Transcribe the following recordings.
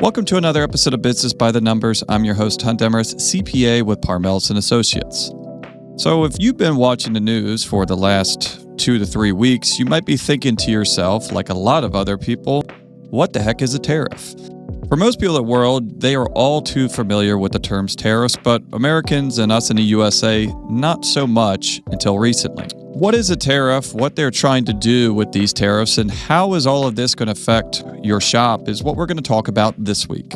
Welcome to another episode of Business by the Numbers. I'm your host, Hunt Demers, CPA with Parmelis & Associates. So if you've been watching the news for the last 2 to 3 weeks, you might be thinking to yourself, like a lot of other people, what the heck is a tariff? For most people in the world, they are all too familiar with the terms tariffs, but Americans and us in the USA, not so much until recently. What is a tariff, what they're trying to do with these tariffs, and how is all of this going to affect your shop is what we're going to talk about this week.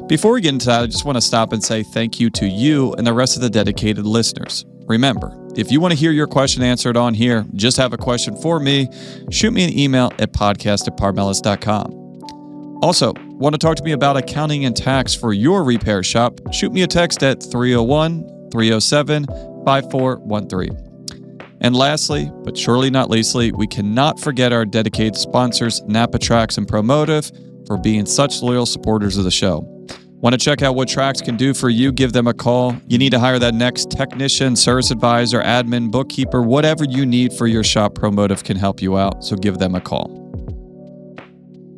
Before we get into that, I just want to stop and say thank you to you and the rest of the dedicated listeners. Remember, if you want to hear your question answered on here, just have a question for me, shoot me an email at podcast@parmelis.com. Also, want to talk to me about accounting and tax for your repair shop? Shoot me a text at 301-307-5413. And lastly, but surely not leastly, we cannot forget our dedicated sponsors, NAPA Tracs and Promotive, for being such loyal supporters of the show. Want to check out what Tracs can do for you? Give them a call. You need to hire that next technician, service advisor, admin, bookkeeper, whatever you need for your shop, Promotive can help you out, so give them a call.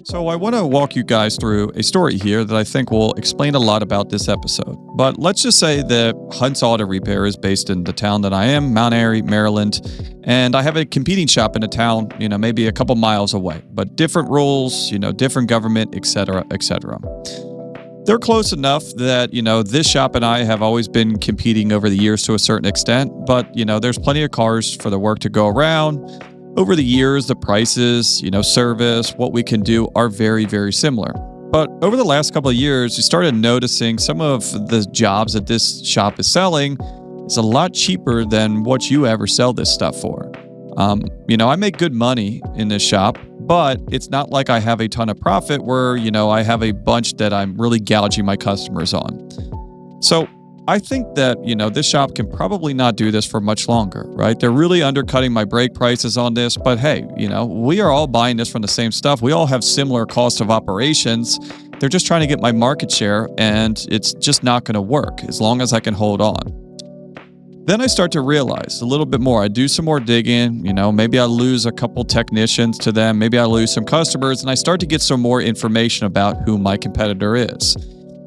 So I want to walk you guys through a story here that I think will explain a lot about this episode. But let's just say that Hunt's Auto Repair is based in the town that I am, Mount Airy, Maryland, and I have a competing shop in a town, maybe a couple miles away, but different rules, different government, et cetera, et cetera. They're close enough that, this shop and I have always been competing over the years to a certain extent, but, there's plenty of cars for the work to go around. Over the years, the prices, service, what we can do are very, very similar. But over the last couple of years, we started noticing some of the jobs that this shop is selling is a lot cheaper than what you ever sell this stuff for. I make good money in this shop, but it's not like I have a ton of profit where, I have a bunch that I'm really gouging my customers on. So I think that, this shop can probably not do this for much longer, right? They're really undercutting my brake prices on this, but hey, we are all buying this from the same stuff. We all have similar cost of operations. They're just trying to get my market share, and it's just not going to work as long as I can hold on. Then I start to realize a little bit more. I do some more digging, maybe I lose a couple technicians to them, maybe I lose some customers, and I start to get some more information about who my competitor is.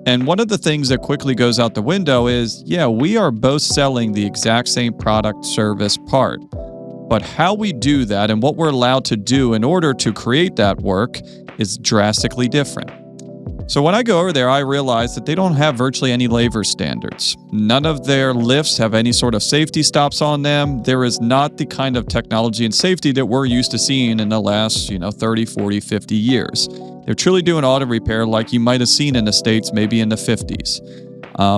And one of the things that quickly goes out the window is, we are both selling the exact same product, service, part. But how we do that and what we're allowed to do in order to create that work is drastically different. So when I go over there, I realize that they don't have virtually any labor standards. None of their lifts have any sort of safety stops on them. There is not the kind of technology and safety that we're used to seeing in the last, 30, 40, 50 years. They're truly doing auto repair like you might have seen in the States maybe in the 50s.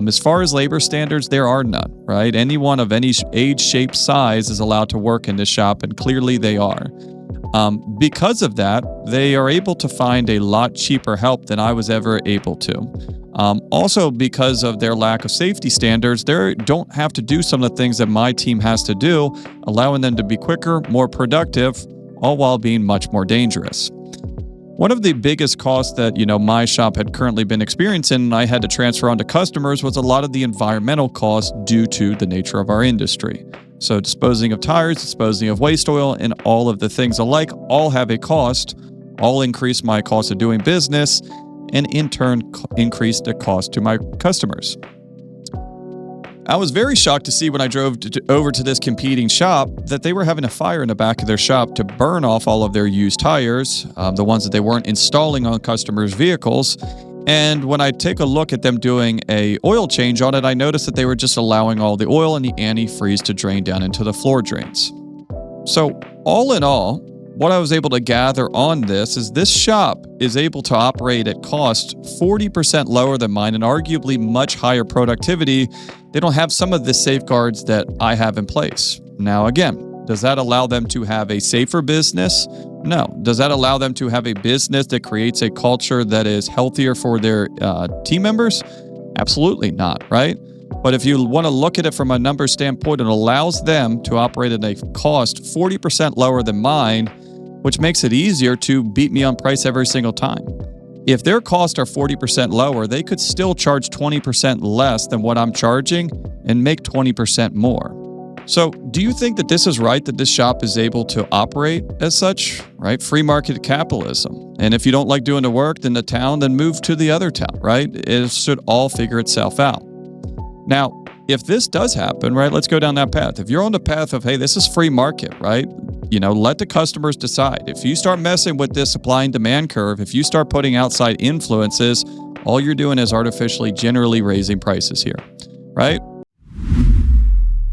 As far as labor standards, there are none, right? Anyone of any age, shape, size is allowed to work in this shop, and clearly they are. Because of that, they are able to find a lot cheaper help than I was ever able to. Also, because of their lack of safety standards, they don't have to do some of the things that my team has to do, allowing them to be quicker, more productive, all while being much more dangerous. One of the biggest costs that, my shop had currently been experiencing and I had to transfer on to customers was a lot of the environmental costs due to the nature of our industry. So disposing of tires, disposing of waste oil, and all of the things alike all have a cost, all increase my cost of doing business, and in turn increase the cost to my customers. I was very shocked to see when I drove over to this competing shop that they were having a fire in the back of their shop to burn off all of their used tires, the ones that they weren't installing on customers' vehicles. And when I take a look at them doing a oil change on it, I noticed that they were just allowing all the oil and the antifreeze to drain down into the floor drains. So all in all, what I was able to gather on this is this shop is able to operate at cost 40% lower than mine and arguably much higher productivity. They don't have some of the safeguards that I have in place. Now, again, does that allow them to have a safer business? No. Does that allow them to have a business that creates a culture that is healthier for their team members? Absolutely not, right? But if you want to look at it from a number standpoint, it allows them to operate at a cost 40% lower than mine, which makes it easier to beat me on price every single time. If their costs are 40% lower, they could still charge 20% less than what I'm charging and make 20% more. So do you think that this is right, that this shop is able to operate as such, right? Free market capitalism. And if you don't like doing the work, then move to the other town, right? It should all figure itself out. Now, if this does happen, right, let's go down that path. If you're on the path of, hey, this is free market, right? Let the customers decide. If you start messing with this supply and demand curve, if you start putting outside influences, all you're doing is artificially generally raising prices here, right?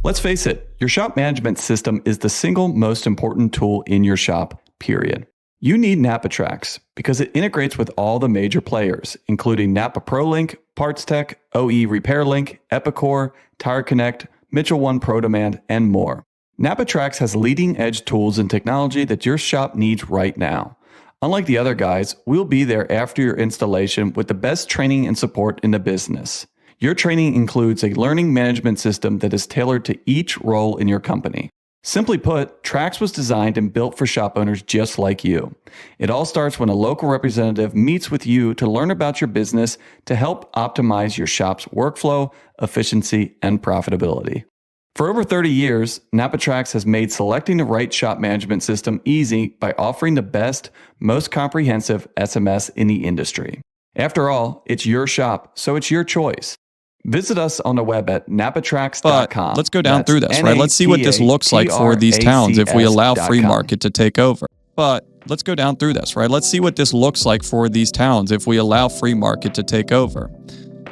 Let's face it, your shop management system is the single most important tool in your shop, period. You need NAPA Tracs because it integrates with all the major players, including NAPA ProLink, PartsTech, OE RepairLink, Epicor, Tire Connect, Mitchell 1 Pro Demand, and more. NAPA Tracs has leading-edge tools and technology that your shop needs right now. Unlike the other guys, we'll be there after your installation with the best training and support in the business. Your training includes a learning management system that is tailored to each role in your company. Simply put, Tracs was designed and built for shop owners just like you. It all starts when a local representative meets with you to learn about your business to help optimize your shop's workflow, efficiency, and profitability. For over 30 years, NAPA Tracs has made selecting the right shop management system easy by offering the best, most comprehensive SMS in the industry. After all, it's your shop, so it's your choice. Visit us on the web at napatracs.com. But let's go down through this, right? Let's see what this looks like for these towns if we allow free market to take over. But let's go down through this, right? Let's see what this looks like for these towns if we allow free market to take over.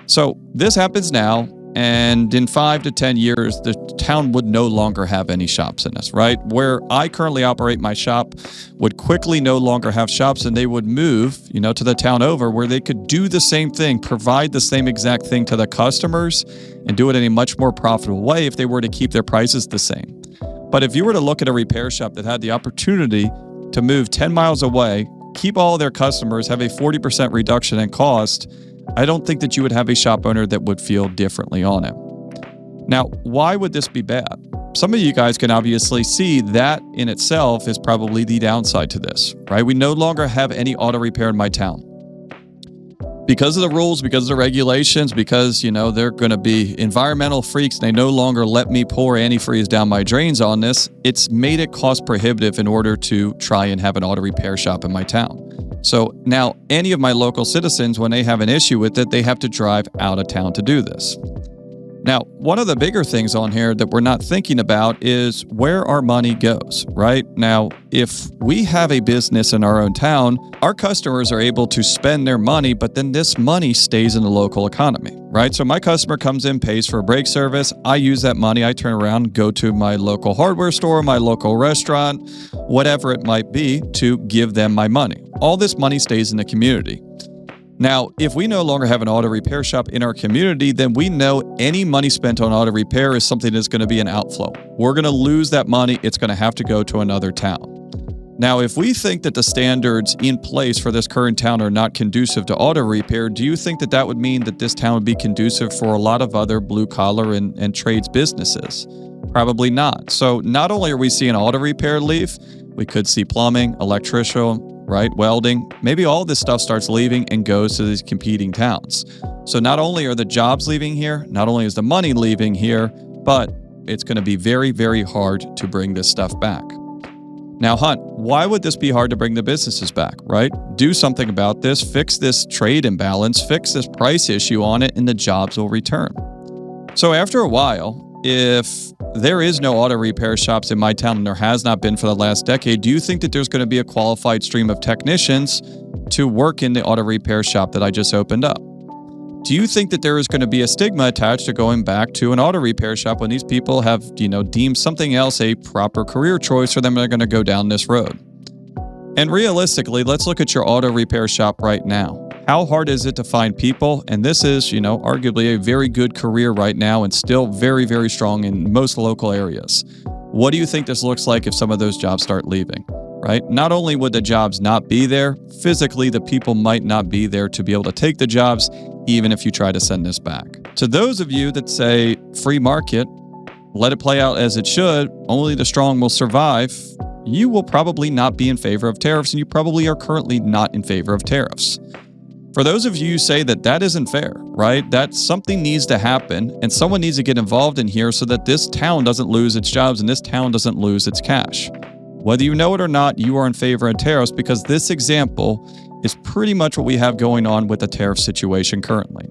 So this happens now, and in 5 to 10 years, the town would no longer have any shops in us, right? Where I currently operate my shop would quickly no longer have shops, and they would move, to the town over where they could do the same thing, provide the same exact thing to the customers, and do it in a much more profitable way if they were to keep their prices the same. But if you were to look at a repair shop that had the opportunity to move 10 miles away, keep all their customers, have a 40% reduction in cost, I don't think that you would have a shop owner that would feel differently on it. Now, why would this be bad? Some of you guys can obviously see that in itself is probably the downside to this, right? We no longer have any auto repair in my town. Because of the rules, because of the regulations, because, they're going to be environmental freaks, and they no longer let me pour antifreeze down my drains on this, it's made it cost prohibitive in order to try and have an auto repair shop in my town. So now any of my local citizens, when they have an issue with it, they have to drive out of town to do this. Now, one of the bigger things on here that we're not thinking about is where our money goes, right? Now, if we have a business in our own town, our customers are able to spend their money, but then this money stays in the local economy, right? So my customer comes in, pays for a brake service. I use that money. I turn around, go to my local hardware store, my local restaurant, whatever it might be, to give them my money. All this money stays in the community. Now, if we no longer have an auto repair shop in our community, then we know any money spent on auto repair is something that's going to be an outflow. We're going to lose that money. It's going to have to go to another town. Now, if we think that the standards in place for this current town are not conducive to auto repair, do you think that that would mean that this town would be conducive for a lot of other blue collar and trades businesses? Probably not. So not only are we seeing auto repair leave, we could see plumbing, electrician, right? Welding, maybe all this stuff starts leaving and goes to these competing towns. So not only are the jobs leaving here, not only is the money leaving here, but it's going to be very, very hard to bring this stuff back. Now, Hunt, why would this be hard to bring the businesses back, right? Do something about this, fix this trade imbalance, fix this price issue on it, and the jobs will return. So after a while, if there is no auto repair shops in my town, and there has not been for the last decade, do you think that there's going to be a qualified stream of technicians to work in the auto repair shop that I just opened up? Do you think that there is going to be a stigma attached to going back to an auto repair shop when these people have, deemed something else a proper career choice for them, they're going to go down this road? And realistically, let's look at your auto repair shop right now. How hard is it to find people? And this is, arguably a very good career right now and still very, very strong in most local areas. What do you think this looks like if some of those jobs start leaving, right? Not only would the jobs not be there, physically the people might not be there to be able to take the jobs, even if you try to send this back. To those of you that say free market, let it play out as it should, only the strong will survive, you will probably not be in favor of tariffs, and you probably are currently not in favor of tariffs. For those of you who say that that isn't fair, right? That something needs to happen and someone needs to get involved in here so that this town doesn't lose its jobs and this town doesn't lose its cash. Whether you know it or not, you are in favor of tariffs because this example is pretty much what we have going on with the tariff situation currently.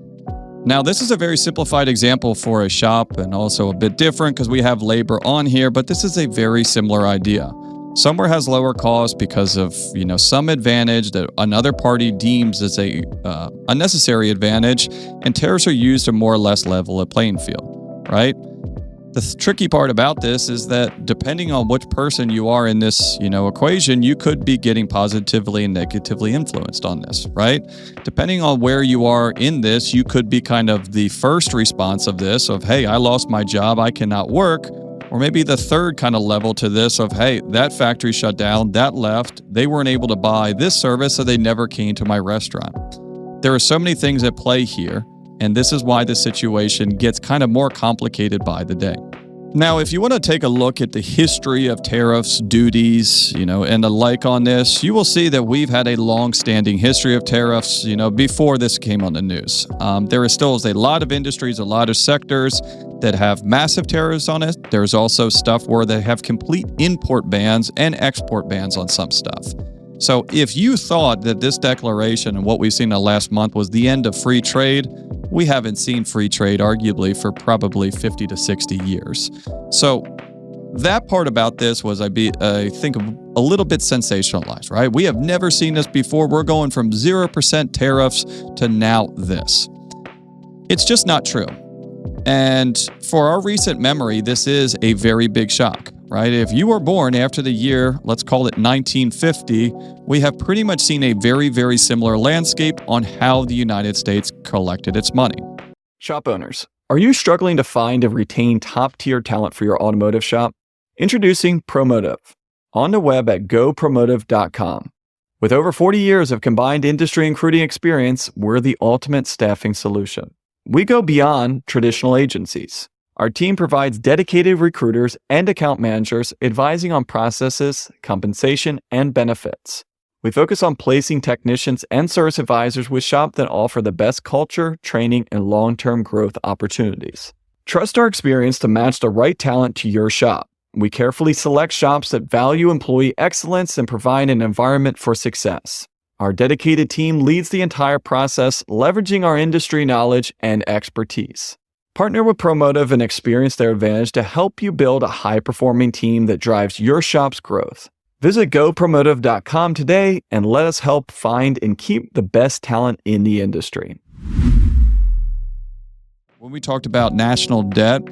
Now, this is a very simplified example for a shop and also a bit different because we have labor on here, but this is a very similar idea. Somewhere has lower costs because of, some advantage that another party deems as a unnecessary advantage, and tariffs are used to more or less level a playing field, right? The tricky part about this is that depending on which person you are in this, equation, you could be getting positively and negatively influenced on this, right? Depending on where you are in this, you could be kind of the first response of this of, hey, I lost my job, I cannot work. Or maybe the third kind of level to this of, hey, that factory shut down, that left, they weren't able to buy this service, so they never came to my restaurant. There are so many things at play here, and this is why the situation gets kind of more complicated by the day. Now, if you want to take a look at the history of tariffs, duties, and the like on this, you will see that we've had a long-standing history of tariffs, before this came on the news. There is still a lot of industries, a lot of sectors that have massive tariffs on it. There's also stuff where they have complete import bans and export bans on some stuff. So if you thought that this declaration and what we've seen in the last month was the end of free trade, we haven't seen free trade arguably for probably 50 to 60 years. So that part about this was, I think, a little bit sensationalized, right? We have never seen this before. We're going from 0% tariffs to now this. It's just not true. And for our recent memory, this is a very big shock, right? If you were born after the year, let's call it 1950, we have pretty much seen a very, very similar landscape on how the United States collected its money. Shop owners, are you struggling to find and retain top-tier talent for your automotive shop? Introducing Promotive, on the web at gopromotive.com. With over 40 years of combined industry and recruiting experience, we're the ultimate staffing solution. We go beyond traditional agencies. Our team provides dedicated recruiters and account managers advising on processes, compensation, and benefits. We focus on placing technicians and service advisors with shops that offer the best culture, training, and long-term growth opportunities. Trust our experience to match the right talent to your shop. We carefully select shops that value employee excellence and provide an environment for success. Our dedicated team leads the entire process, leveraging our industry knowledge and expertise. Partner with Promotive and experience their advantage to help you build a high-performing team that drives your shop's growth. Visit gopromotive.com today and let us help find and keep the best talent in the industry. When we talked about national debt,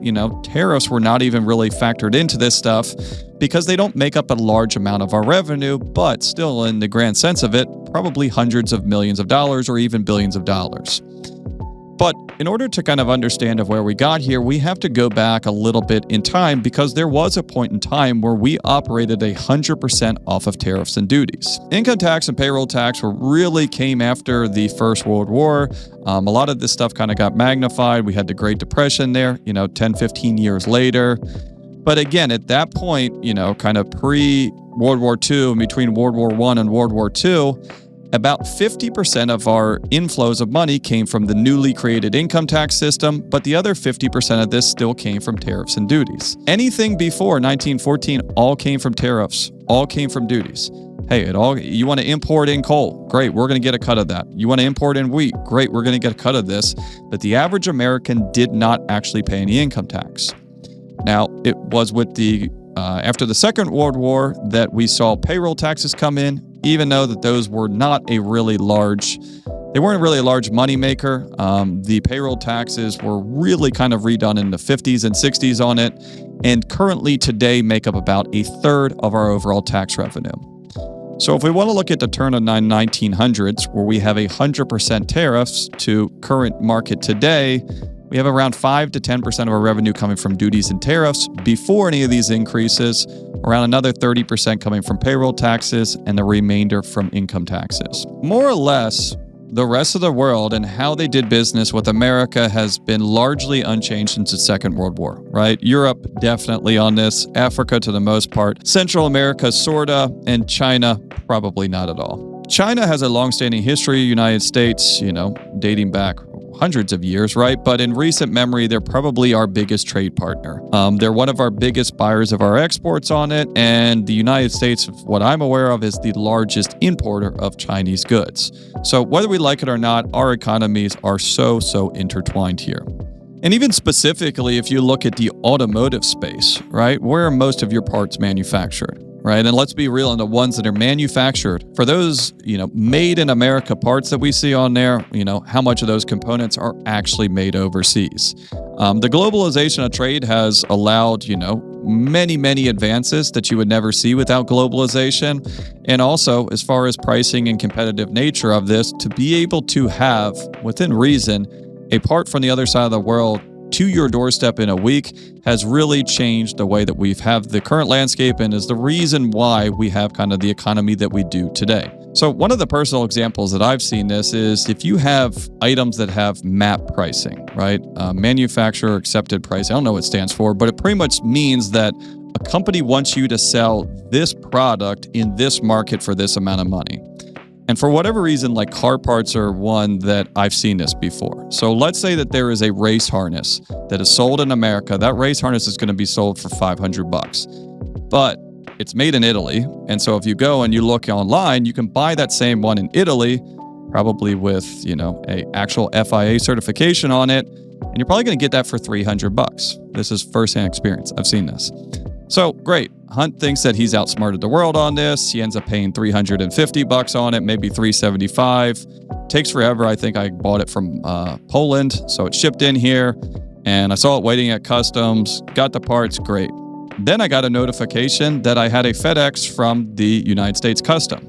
tariffs were not even really factored into this stuff because they don't make up a large amount of our revenue, but still in the grand sense of it, probably hundreds of millions of dollars or even billions of dollars. But in order to kind of understand of where we got here, we have to go back a little bit in time because there was a point in time where we operated 100% off of tariffs and duties. Income tax and payroll tax really came after the First World War. A lot of this stuff kind of got magnified. We had the Great Depression there, 10, 15 years later. But again, at that point, kind of pre-World War II and between World War I and World War II, about 50% of our inflows of money came from the newly created income tax system, but the other 50% of this still came from tariffs and duties. Anything before 1914 all came from tariffs, all came from duties. Hey, you want to import in coal? Great, we're going to get a cut of that. You want to import in wheat? Great, we're going to get a cut of this. But the average American did not actually pay any income tax. Now, it was with after the Second World War that we saw payroll taxes come in, even though that those were not they weren't really a large moneymaker. The payroll taxes were really kind of redone in the 50s and 60s on it, and currently today make up about a third of our overall tax revenue. So if we want to look at the turn of the 1900s, where we have 100% tariffs to current market today, we have around 5 to 10% of our revenue coming from duties and tariffs before any of these increases, around another 30% coming from payroll taxes, and the remainder from income taxes. More or less, the rest of the world and how they did business with America has been largely unchanged since the Second World War, right? Europe definitely on this, Africa to the most part, Central America sorta, and China probably not at all. China has a long-standing history, United States, dating back hundreds of years, right? But in recent memory, they're probably our biggest trade partner. They're one of our biggest buyers of our exports on it, and the United States, what I'm aware of, is the largest importer of Chinese goods. So whether we like it or not, our economies are so intertwined here. And even specifically, if you look at the automotive space, right, where are most of your parts manufactured? Right. And let's be real, on the ones that are manufactured, for those, made in America parts that we see on there, how much of those components are actually made overseas? The globalization of trade has allowed, many advances that you would never see without globalization. And also, as far as pricing and competitive nature of this, to be able to have, within reason, a part from the other side of the world to your doorstep in a week has really changed the way that we have the current landscape, and is the reason why we have kind of the economy that we do today. So one of the personal examples that I've seen this is if you have items that have MAP pricing, right? Manufacturer accepted price. I don't know what it stands for, but it pretty much means that a company wants you to sell this product in this market for this amount of money. And for whatever reason, like car parts are one that I've seen this before. So let's say that there is a race harness that is sold in America. That race harness is going to be sold for $500, but it's made in Italy. And so if you go and you look online, you can buy that same one in Italy, probably with, a actual FIA certification on it. And you're probably going to get that for $300. This is firsthand experience. I've seen this. So great. Hunt thinks that he's outsmarted the world on this. He ends up paying $350 on it, maybe $375. Takes forever. I think I bought it from Poland, so it shipped in here, and I saw it waiting at customs. Got the parts, great. Then I got a notification that I had a FedEx from the United States Custom.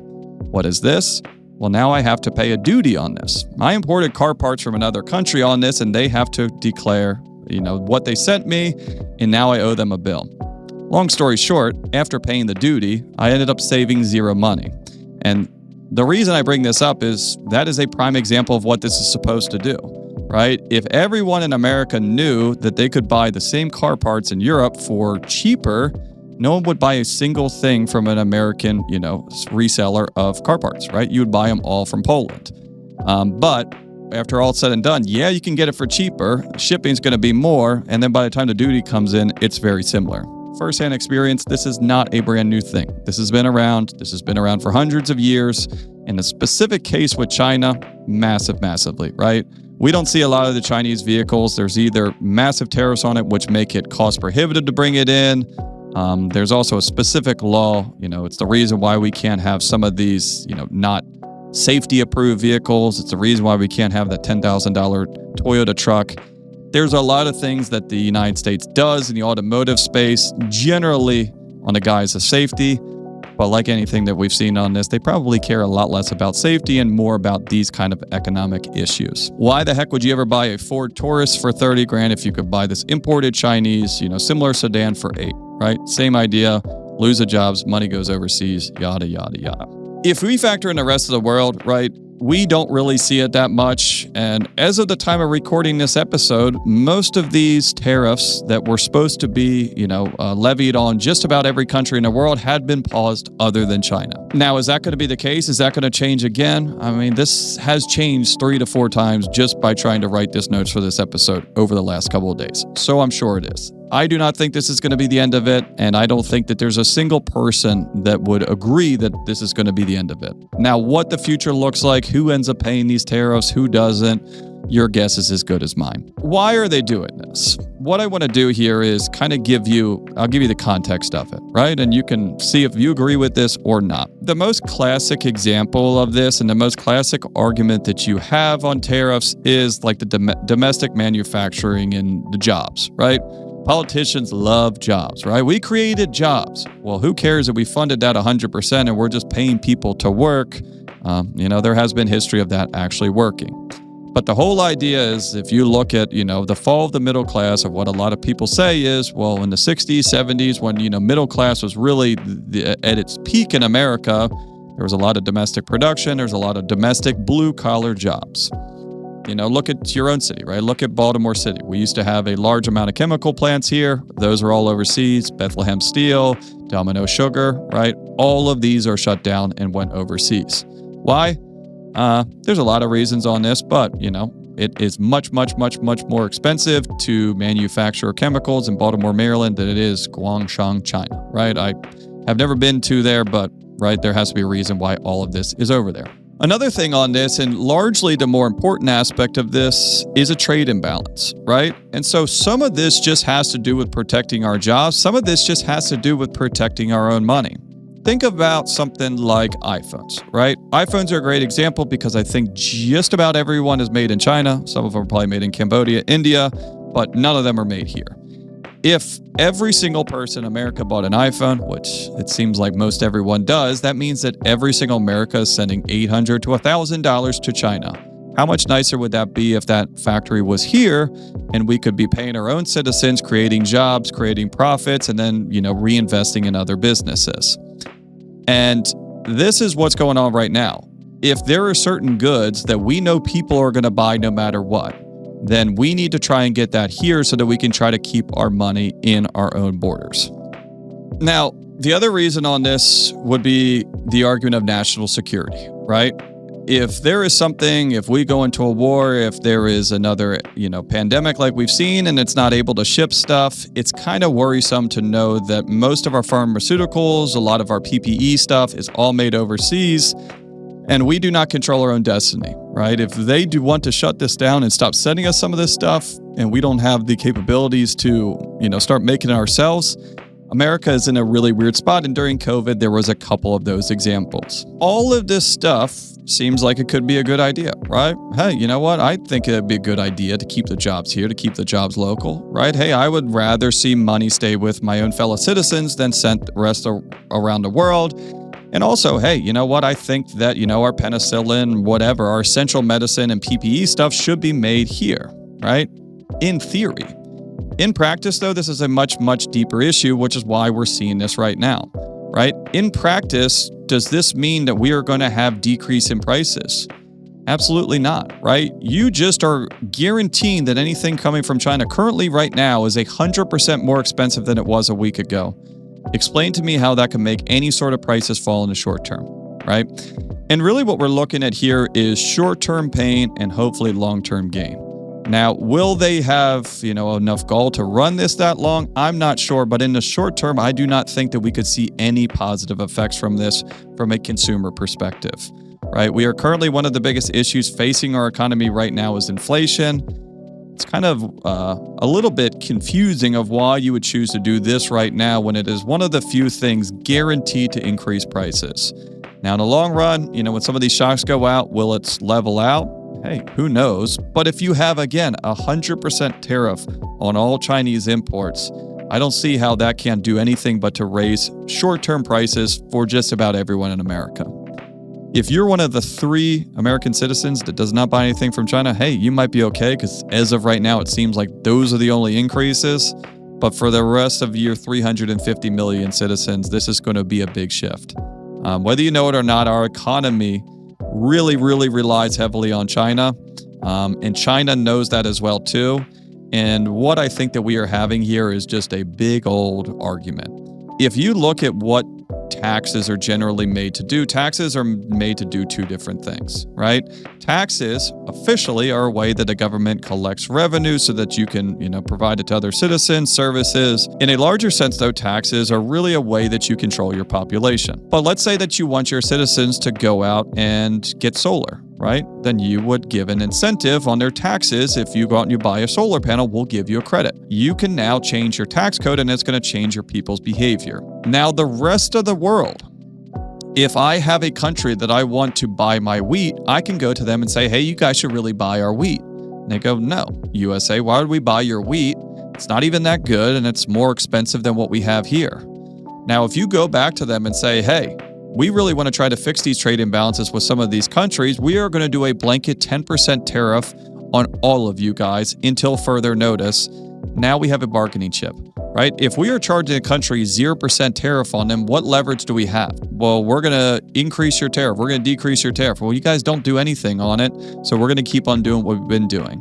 What is this? Well, now I have to pay a duty on this. I imported car parts from another country on this, and they have to declare, what they sent me, and now I owe them a bill. Long story short, after paying the duty, I ended up saving zero money. And the reason I bring this up is that is a prime example of what this is supposed to do, right? If everyone in America knew that they could buy the same car parts in Europe for cheaper, no one would buy a single thing from an American, reseller of car parts, right? You would buy them all from Poland. But after all said and done, yeah, you can get it for cheaper. Shipping's going to be more. And then by the time the duty comes in, it's very similar. First-hand experience, this is not a brand new thing. This has been around. This has been around for hundreds of years. In the specific case with China, massively, right? We don't see a lot of the Chinese vehicles. There's either massive tariffs on it, which make it cost prohibitive to bring it in. There's also a specific law. It's the reason why we can't have some of these, not safety-approved vehicles. It's the reason why we can't have that $10,000 Toyota truck. There's a lot of things that the United States does in the automotive space, generally on the guise of safety. But like anything that we've seen on this, they probably care a lot less about safety and more about these kind of economic issues. Why the heck would you ever buy a Ford Taurus for $30,000 if you could buy this imported Chinese, similar sedan for $8,000, right? Same idea, lose the jobs, money goes overseas, yada, yada, yada. If we factor in the rest of the world, right, we don't really see it that much. And as of the time of recording this episode, most of these tariffs that were supposed to be, levied on just about every country in the world had been paused other than China. Now, is that going to be the case? Is that going to change again? I mean, this has changed 3 to 4 times just by trying to write this notes for this episode over the last couple of days. So I'm sure it is. I do not think this is going to be the end of it, and I don't think that there's a single person that would agree that this is going to be the end of it. Now, what the future looks like, who ends up paying these tariffs, who doesn't, your guess is as good as mine. Why are they doing this? What I want to do here is kind of I'll give you the context of it, right? And you can see if you agree with this or not. The most classic example of this and the most classic argument that you have on tariffs is like the domestic manufacturing and the jobs, right? Politicians love jobs, right? We created jobs. Well, who cares if we funded that 100% and we're just paying people to work? There has been history of that actually working. But the whole idea is if you look at, the fall of the middle class, of what a lot of people say is, well, in the 60s, 70s, when, middle class was really at its peak in America, there was a lot of domestic production. There's a lot of domestic blue-collar jobs. Look at your own city, right? Look at Baltimore City. We used to have a large amount of chemical plants here. Those are all overseas. Bethlehem Steel, Domino Sugar, right? All of these are shut down and went overseas. Why? There's a lot of reasons on this, but, it is much, much, much, much more expensive to manufacture chemicals in Baltimore, Maryland than it is Guangzhou, China, right? I have never been to there, but, right, there has to be a reason why all of this is over there. Another thing on this, and largely the more important aspect of this, is a trade imbalance, right? And so some of this just has to do with protecting our jobs. Some of this just has to do with protecting our own money. Think about something like iPhones, right? iPhones are a great example because I think just about everyone is made in China. Some of them are probably made in Cambodia, India, but none of them are made here. If every single person in America bought an iPhone, which it seems like most everyone does, that means that every single America is sending $800 to $1,000 to China. How much nicer would that be if that factory was here and we could be paying our own citizens, creating jobs, creating profits, and then, reinvesting in other businesses? And this is what's going on right now. If there are certain goods that we know people are going to buy no matter what, then we need to try and get that here so that we can try to keep our money in our own borders. Now, the other reason on this would be the argument of national security, right? If there is something, if we go into a war, if there is another, pandemic like we've seen and it's not able to ship stuff, it's kind of worrisome to know that most of our pharmaceuticals, a lot of our PPE stuff is all made overseas, and we do not control our own destiny, right? If they do want to shut this down and stop sending us some of this stuff, and we don't have the capabilities to, start making it ourselves, America is in a really weird spot, and during COVID, there was a couple of those examples. All of this stuff seems like it could be a good idea, right? Hey, you know what? I think it'd be a good idea to keep the jobs here, to keep the jobs local, right? Hey, I would rather see money stay with my own fellow citizens than sent the rest around the world. And also, hey, you know what? I think that, our penicillin, whatever, our essential medicine and PPE stuff should be made here, right? In theory. In practice, though, this is a much, much deeper issue, which is why we're seeing this right now, right? In practice, does this mean that we are going to have decrease in prices? Absolutely not, right? You just are guaranteeing that anything coming from China currently right now is 100% more expensive than it was a week ago. Explain to me how that can make any sort of prices fall in the short term, right? And really what we're looking at here is short-term pain and hopefully long-term gain. Now, will they have, enough gall to run this that long? I'm not sure, but in the short term, I do not think that we could see any positive effects from this from a consumer perspective, right? We are currently one of the biggest issues facing our economy right now is inflation. It's kind of a little bit confusing of why you would choose to do this right now when it is one of the few things guaranteed to increase prices. Now, in the long run, when some of these shocks go out, will it level out? Hey, who knows? But if you have, again, 100% tariff on all Chinese imports, I don't see how that can do anything but to raise short-term prices for just about everyone in America. If you're one of the 3 American citizens that does not buy anything from China, hey, you might be okay because as of right now, it seems like those are the only increases. But for the rest of your 350 million citizens, this is going to be a big shift. Whether you know it or not, our economy really, really relies heavily on China. And China knows that as well, too. And what I think that we are having here is just a big old argument. If you look at what taxes are generally made to do, taxes are made to do 2 different things, right? Taxes officially are a way that the government collects revenue so that you can, provide it to other citizens, services. In a larger sense, though, taxes are really a way that you control your population. But let's say that you want your citizens to go out and get solar, right? Then you would give an incentive on their taxes. If you go out and you buy a solar panel, we'll give you a credit. You can now change your tax code and it's going to change your people's behavior. Now, the rest of the world, if I have a country that I want to buy my wheat, I can go to them and say, hey, you guys should really buy our wheat. And they go, no, USA, why would we buy your wheat? It's not even that good and it's more expensive than what we have here. Now, if you go back to them and say, hey, we really want to try to fix these trade imbalances with some of these countries, we are going to do a blanket 10% tariff on all of you guys until further notice. Now we have a bargaining chip, right? If we are charging a country 0% tariff on them, what leverage do we have? Well, we're going to increase your tariff. We're going to decrease your tariff. Well, you guys don't do anything on it, so we're going to keep on doing what we've been doing.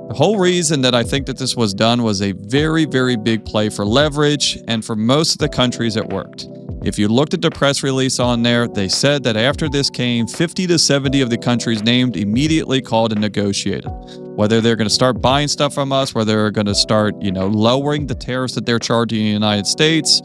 The whole reason that I think that this was done was a very, very big play for leverage, and for most of the countries it worked. If you looked at the press release on there, they said that after this came, 50 to 70 of the countries named immediately called and negotiated. Whether they're going to start buying stuff from us, whether they're going to start, lowering the tariffs that they're charging in the United States,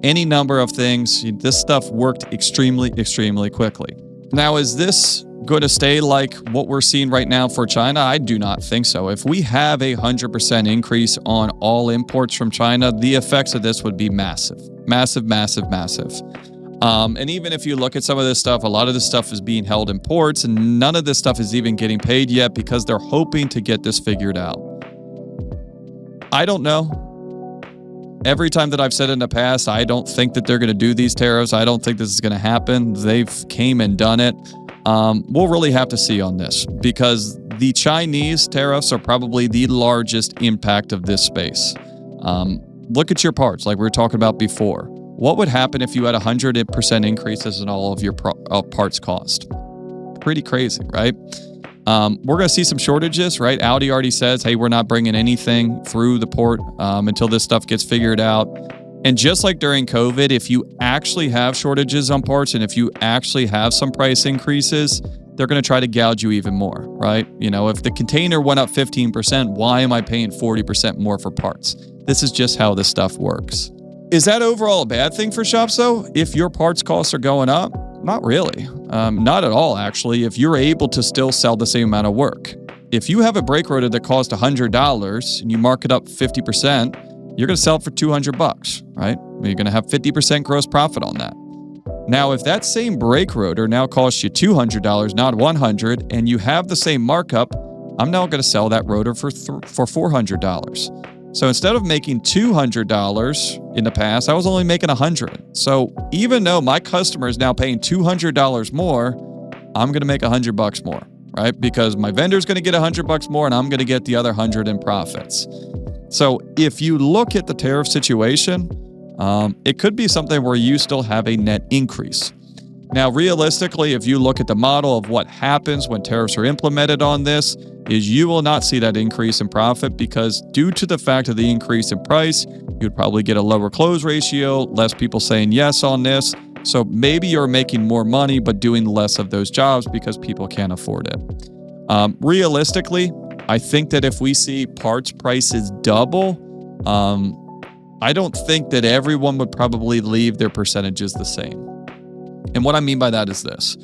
any number of things. This stuff worked extremely, extremely quickly. Now, is this going to stay like what we're seeing right now for China? I do not think so. If we have a 100% increase on all imports from China, the effects of this would be massive, massive, massive, massive. And even if you look at some of this stuff, a lot of this stuff is being held in ports, and none of this stuff is even getting paid yet because they're hoping to get this figured out. I don't know. Every time that I've said in the past, I don't think that they're going to do these tariffs. I don't think this is going to happen. They've came and done it. We'll really have to see on this because the Chinese tariffs are probably the largest impact of this space. Look at your parts like we were talking about before. What would happen if you had 100% increases in all of your parts cost? Pretty crazy, right? We're going to see some shortages, right? Audi already says, hey, we're not bringing anything through the port until this stuff gets figured out. And just like during COVID, if you actually have shortages on parts and if you actually have some price increases, they're going to try to gouge you even more, right? If the container went up 15%, why am I paying 40% more for parts? This is just how this stuff works. Is that overall a bad thing for shops, though? If your parts costs are going up? Not really. Not at all, actually, if you're able to still sell the same amount of work. If you have a brake rotor that costs $100 and you mark it up 50%, you're going to sell it for $200, right? You're going to have 50% gross profit on that. Now, if that same brake rotor now costs you $200, not $100, and you have the same markup, I'm now going to sell that rotor for $400. So instead of making $200 in the past, I was only making $100. So even though my customer is now paying $200 more, I'm going to make $100 more, right? Because my vendor's going to get $100 more and I'm going to get the other $100 in profits. So if you look at the tariff situation, it could be something where you still have a net increase. Now, realistically, if you look at the model of what happens when tariffs are implemented on this, is you will not see that increase in profit because due to the fact of the increase in price, you'd probably get a lower close ratio, less people saying yes on this. So maybe you're making more money, but doing less of those jobs because people can't afford it. Realistically, I think that if we see parts prices double, I don't think that everyone would probably leave their percentages the same. And what I mean by that is this.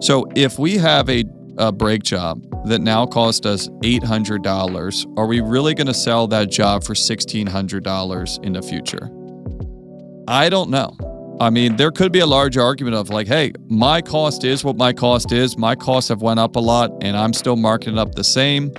So if we have a brake job that now cost us $800, are we really going to sell that job for $1,600 in the future? I don't know. I mean, there could be a large argument of like, hey, my cost is what my cost is. My costs have went up a lot and I'm still marking it up the same.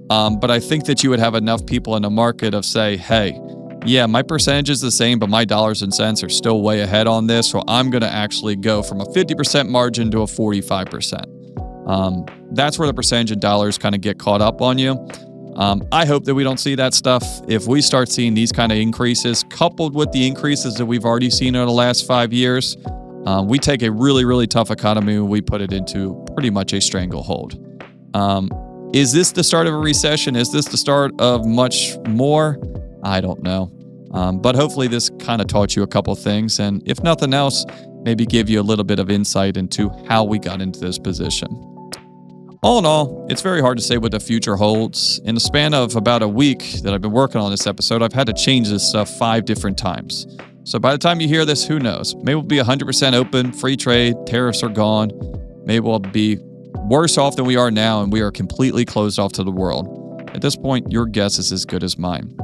But I think that you would have enough people in the market of say, hey, yeah, my percentage is the same, but my dollars and cents are still way ahead on this. So I'm going to actually go from a 50% margin to a 45%. That's where the percentage in dollars kind of get caught up on you. I hope that we don't see that stuff. If we start seeing these kind of increases, coupled with the increases that we've already seen over the last 5 years, we take a really, really tough economy and we put it into pretty much a stranglehold. Is this the start of a recession? Is this the start of much more? I don't know. But hopefully this kind of taught you a couple things. And if nothing else, maybe give you a little bit of insight into how we got into this position. All in all, it's very hard to say what the future holds. In the span of about a week that I've been working on this episode, I've had to change this stuff 5 different times. So by the time you hear this, who knows? Maybe we'll be 100% open, free trade, tariffs are gone. Maybe we'll be worse off than we are now and we are completely closed off to the world. At this point, your guess is as good as mine.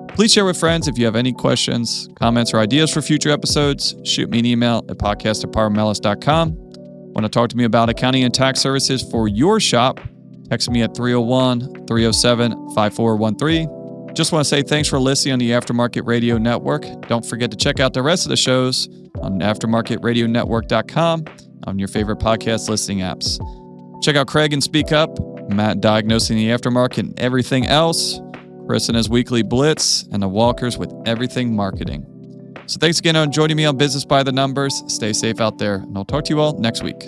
Please share with friends if you have any questions, comments, or ideas for future episodes. Shoot me an email at podcast@powermelis.com. Want to talk to me about accounting and tax services for your shop? Text me at 301-307-5413. Just want to say thanks for listening on the Aftermarket Radio Network. Don't forget to check out the rest of the shows on aftermarketradionetwork.com on your favorite podcast listening apps. Check out Craig and Speak Up, Matt diagnosing the aftermarket and everything else, Chris and his weekly blitz, and the Walkers with everything marketing. So thanks again for joining me on Business by the Numbers. Stay safe out there, and I'll talk to you all next week.